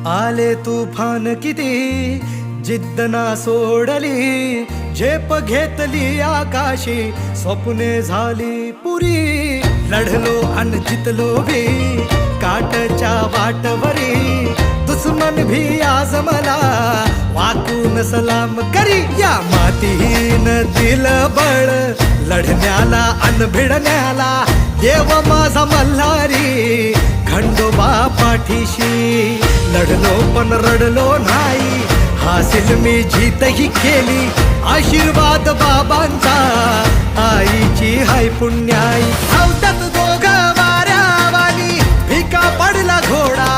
आले तुफान किती जिद्द ना सोडली, झेप घेतली आकाशी, स्वप्ने झाली पुरी. लढलो अन जितलो भी काटच्या वाटवरी, दुश्मन भी आज मला वाकून सलाम करी. या मातीन दिलं बळ लढण्याला अन भिडण्याला, देव माझा मल्हारी खंडोबा पाठीशी. लढलो पण रडलो नाही, हासिल मी जीतही केली, आशीर्वाद बाबांचा आईची हाय पुण्याई. धावतात दोघं वाऱ्यावानी, फिका पडला घोडा